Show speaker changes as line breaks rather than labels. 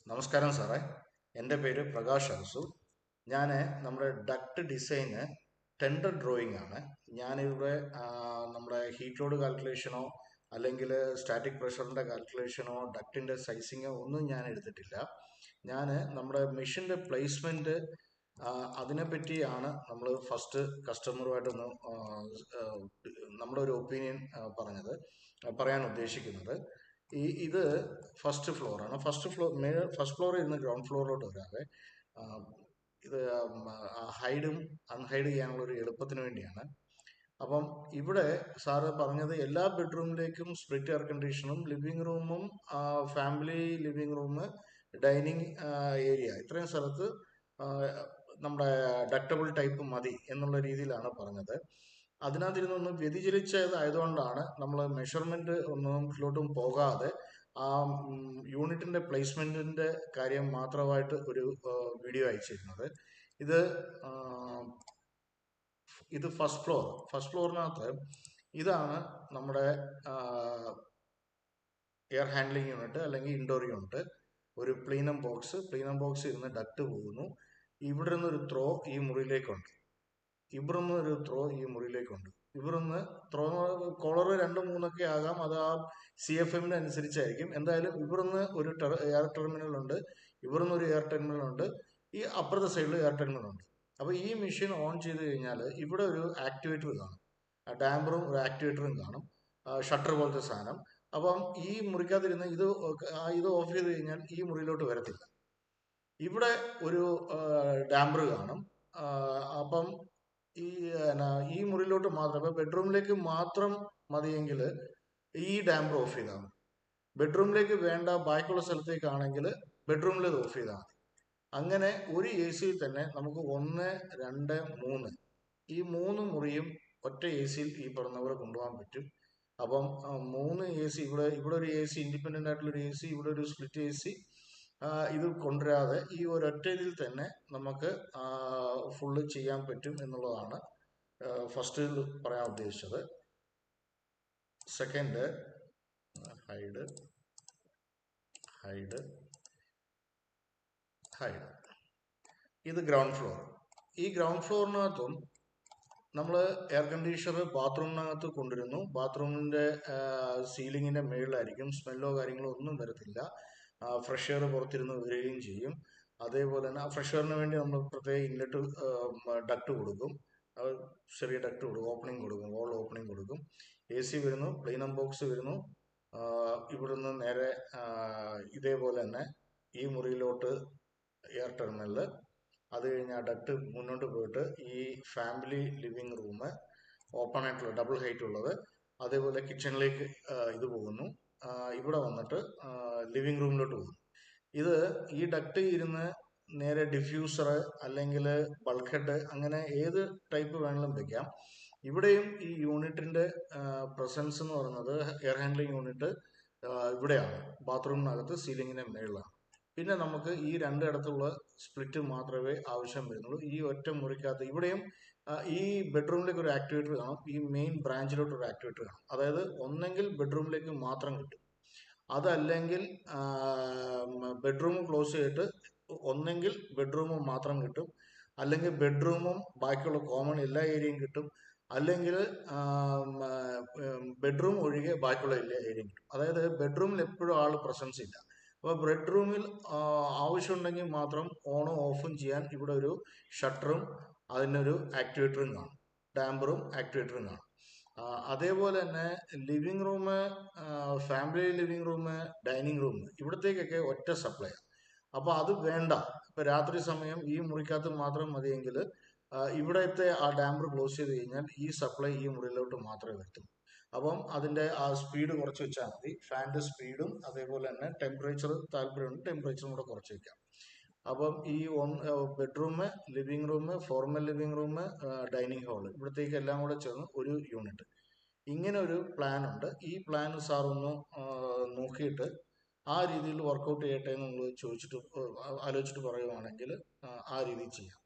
നമസ്കാരം സാറേ, എൻ്റെ പേര് പ്രകാശ് അരസു. ഞാൻ നമ്മുടെ ഡക്ട് ഡിസൈന് ടെൻഡർ ഡ്രോയിങ് ആണ്. ഞാനിവിടെ നമ്മുടെ ഹീറ്റ് ലോഡ് കാൽക്കുലേഷനോ അല്ലെങ്കിൽ സ്റ്റാറ്റിക് പ്രഷറിൻ്റെ കാൽക്കുലേഷനോ ഡക്റ്റിൻ്റെ സൈസിങ്ങോ ഒന്നും ഞാൻ എടുത്തിട്ടില്ല. ഞാൻ നമ്മുടെ മെഷീൻ്റെ പ്ലേസ്മെൻറ്റ് അതിനെപ്പറ്റിയാണ് നമ്മൾ ഫസ്റ്റ് കസ്റ്റമറുമായിട്ടൊന്ന് നമ്മുടെ ഒരു ഒപ്പീനിയൻ പറയാൻ ഉദ്ദേശിക്കുന്നത്. ഇത് ഫസ്റ്റ് ഫ്ലോറാണ്. ഫസ്റ്റ് ഫ്ലോറിൽ നിന്ന് ഗ്രൗണ്ട് ഫ്ലോറിലോട്ട് വരാതെ ഇത് ഹൈഡും അൺഹൈഡ് ചെയ്യാനുള്ള ഒരു എളുപ്പത്തിന് വേണ്ടിയാണ്. അപ്പം ഇവിടെ സാറ് പറഞ്ഞത് എല്ലാ ബെഡ്റൂമിലേക്കും സ്പ്ലിറ്റ് എയർ കണ്ടീഷനും ലിവിങ് റൂമും family living room dining area ഇത്രയും സ്ഥലത്ത് നമ്മുടെ ഡക്റ്റബിൾ ടൈപ്പ് മതി എന്നുള്ള രീതിയിലാണ് പറഞ്ഞത്. അതിനകത്തിരുന്നൊന്ന് വ്യതിചലിച്ചതായതുകൊണ്ടാണ് നമ്മൾ മെഷർമെന്റ് ഒന്നും ഇതിലോട്ടും പോകാതെ ആ യൂണിറ്റിന്റെ പ്ലേസ്മെന്റിന്റെ കാര്യം മാത്രമായിട്ട് ഒരു വീഡിയോ അയച്ചിരുന്നത്. ഇത് ഫസ്റ്റ് ഫ്ലോറിനകത്ത് ഇതാണ് നമ്മുടെ എയർ ഹാൻഡ്ലിംഗ് യൂണിറ്റ് അല്ലെങ്കിൽ ഇൻഡോർ യൂണിറ്റ്. ഒരു പ്ലീനം ബോക്സ് ഇരുന്ന് ഡക്റ്റ് പോകുന്നു. ഇവിടെ നിന്നൊരു ത്രോ ഈ മുറിയിലേക്കുണ്ട്. ഇവിടുന്ന് ഒരു ത്രോ ഈ മുറിയിലേക്കുണ്ട്. ഇവിടുന്ന് ത്രോ കോളർ 2-3 ആകാം, അത് ആ CFM അനുസരിച്ചായിരിക്കും. എന്തായാലും ഇവിടുന്ന് ഒരു എയർ ടെർമിനൽ ഉണ്ട്, ഇവിടുന്ന് ഒരു എയർ ടെർമിനൽ ഉണ്ട്, ഈ അപ്പുറത്തെ സൈഡിൽ എയർ ടെർമിനൽ ഉണ്ട്. അപ്പോൾ ഈ മെഷീൻ ഓൺ ചെയ്ത് കഴിഞ്ഞാൽ ഇവിടെ ഒരു ആക്ടിവേറ്റർ കാണും, ഡാമ്പറും ഒരു ആക്ടിവേറ്ററും കാണും, ഷട്ടർ പോലത്തെ സാധനം. അപ്പം ഈ മുറിക്കകത്തിരുന്ന് ഇത് ഓഫ് ചെയ്ത് കഴിഞ്ഞാൽ ഈ മുറിയിലോട്ട് വരത്തില്ല. ഇവിടെ ഒരു ഡാമ്പർ കാണും. അപ്പം ഈ മുറിയിലോട്ട് മാത്രം, ഇപ്പം ബെഡ്റൂമിലേക്ക് മാത്രം മതിയെങ്കിൽ ഈ ഡാമ്പർ ഓഫ് ചെയ്താൽ മതി. ബെഡ്റൂമിലേക്ക് വേണ്ട ബാക്കിയുള്ള സ്ഥലത്തേക്കാണെങ്കിൽ ബെഡ്റൂമിൽ ഇത് ഓഫ് ചെയ്താൽ മതി. അങ്ങനെ ഒരു AC തന്നെ നമുക്ക് 1, 2, 3 ഈ 3 മുറിയും ഒറ്റ AC ഈ പറഞ്ഞവരെ കൊണ്ടുപോകാൻ പറ്റും. അപ്പം 3 AC ഇവിടെ ഒരു AC, ഇൻഡിപെൻഡൻ്റ് ആയിട്ടുള്ളൊരു AC, ഇവിടെ ഒരു സ്പ്ലിറ്റ് AC, ഇത് കൊണ്ടുവരാതെ ഈ ഒരൊറ്റ ഇതിൽ തന്നെ നമുക്ക് ഫുള്ള് ചെയ്യാൻ പറ്റും എന്നുള്ളതാണ് ഫസ്റ്റിൽ പറയാൻ ഉദ്ദേശിച്ചത്. Second, hide. ഇത് ഗ്രൗണ്ട് ഫ്ലോർ. ഈ ഗ്രൗണ്ട് ഫ്ലോറിനകത്തും നമ്മൾ എയർ കണ്ടീഷണർ ബാത്റൂമിനകത്ത് കൊണ്ടുവരുന്നു. ബാത്റൂമിൻ്റെ സീലിങ്ങിൻ്റെ മുകളിലായിരിക്കും. സ്മെല്ലോ കാര്യങ്ങളോ ഒന്നും വരത്തില്ല. ഫ്രഷ് എയർ പുറത്തിരുന്ന് വരികയും ചെയ്യും. അതേപോലെ തന്നെ ആ ഫ്രഷ് എയറിന് വേണ്ടി നമ്മൾ പ്രത്യേക ഇൻലെറ്റ് ഡക്റ്റ് കൊടുക്കും, ചെറിയ ഡക്റ്റ് കൊടുക്കും, ഓപ്പണിംഗ് കൊടുക്കും, വോൾ ഓപ്പണിംഗ് കൊടുക്കും. AC വരുന്നു, പ്ലീനം ബോക്സ് വരുന്നു. ഇവിടുന്ന് നേരെ ഇതേപോലെ തന്നെ ഈ മുറിയിലോട്ട് എയർ ടെർമിനൽ. അത് കഴിഞ്ഞ് ആ ഡക്റ്റ് മുന്നോട്ട് പോയിട്ട് ഈ ഫാമിലി ലിവിങ് റൂം ഓപ്പൺ ആയിട്ടുള്ള ഡബിൾ ഹൈറ്റ് ഉള്ളത്, അതേപോലെ കിച്ചണിലേക്ക് ഇത് പോകുന്നു. ഇവിടെ വന്നിട്ട് ലിവിങ് റൂമിലോട്ട് പോകുന്നു. ഈ ഡക്റ്റ് ഇരുന്ന് നേരെ ഡിഫ്യൂസർ അല്ലെങ്കിൽ ബൾക്ക് ഹെഡ് അങ്ങനെ ഏത് ടൈപ്പ് വേണമെങ്കിലും വെക്കാം. ഇവിടെയും ഈ യൂണിറ്റിന്റെ പ്രസൻസ് എന്ന് പറയുന്നത് എയർ ഹാൻഡ്ലിംഗ് യൂണിറ്റ് ഇവിടെയാണ്, ബാത്റൂമിനകത്ത് സീലിങ്ങിന്റെ മേളിലാണ്. പിന്നെ നമുക്ക് ഈ രണ്ടിടത്തുള്ള സ്പ്ലിറ്റ് മാത്രമേ ആവശ്യം വരുന്നുള്ളൂ. ഈ ഒറ്റ മുറിക്കകത്ത് ഇവിടെയും ഈ ബെഡ്റൂമിലേക്ക് ഒരു ആക്ടിവേറ്റർ കാണും, ഈ മെയിൻ ബ്രാഞ്ചിലോട്ട് ഒരു ആക്ടിവേറ്റർ കാണും. അതായത് ഒന്നെങ്കിൽ ബെഡ്റൂമിലേക്ക് മാത്രം കിട്ടും, അതല്ലെങ്കിൽ ബെഡ്റൂം ക്ലോസ് ചെയ്തിട്ട് ഒന്നെങ്കിൽ ബെഡ്റൂം മാത്രം കിട്ടും, അല്ലെങ്കിൽ ബെഡ്റൂമും ബാക്കിയുള്ള കോമൺ എല്ലാ ഏരിയയും കിട്ടും, അല്ലെങ്കിൽ ബെഡ്റൂം ഒഴികെ ബാക്കിയുള്ള എല്ലാ ഏരിയയും കിട്ടും. അതായത് ബെഡ്റൂമിൽ എപ്പോഴും ആൾ പ്രസൻസ് ഇല്ല. അപ്പോൾ ബെഡ്റൂമിൽ ആവശ്യമുണ്ടെങ്കിൽ മാത്രം ഓണും ഓഫും ചെയ്യാൻ ഇവിടെ ഒരു ഷട്ടറും അതിനൊരു ആക്ടിവേറ്ററും കാണും, ഡാമ്പറും ആക്ടിവേറ്ററും കാണും. അതേപോലെ തന്നെ living room, family living room, dining room ഇവിടത്തേക്കൊക്കെ ഒറ്റ സപ്ലൈ. അപ്പോൾ അത് വേണ്ട, ഇപ്പം രാത്രി സമയം ഈ മുറിക്കകത്ത് മാത്രം മതിയെങ്കിൽ ഇവിടത്തെ ആ ഡാമ്പർ ക്ലോസ് ചെയ്ത് കഴിഞ്ഞാൽ ഈ സപ്ലൈ ഈ മുറിയിലോട്ട് മാത്രമേ വരത്തുള്ളൂ. അപ്പം അതിൻ്റെ ആ സ്പീഡ് കുറച്ച് വെച്ചാൽ മതി. ഫാനിൻ്റെ സ്പീഡും അതേപോലെ തന്നെ ടെമ്പറേച്ചർ താല്പര്യമുണ്ട്, ടെമ്പറേച്ചറും കൂടെ കുറച്ച് വയ്ക്കാം. അപ്പം ഈ bedroom, living room, formal living room, dining hall ഇവിടത്തേക്ക് എല്ലാം കൂടെ ചേർന്ന് ഒരു യൂണിറ്റ്. ഇങ്ങനെ ഒരു പ്ലാൻ ഉണ്ട്. ഈ പ്ലാൻ സാർ ഒന്ന് നോക്കിയിട്ട് ആ രീതിയിൽ വർക്കൗട്ട് ചെയ്യട്ടെ എന്ന് നമ്മൾ ആലോചിച്ചിട്ട് പറയുവാണെങ്കിൽ ആ രീതിയിൽ ചെയ്യാം.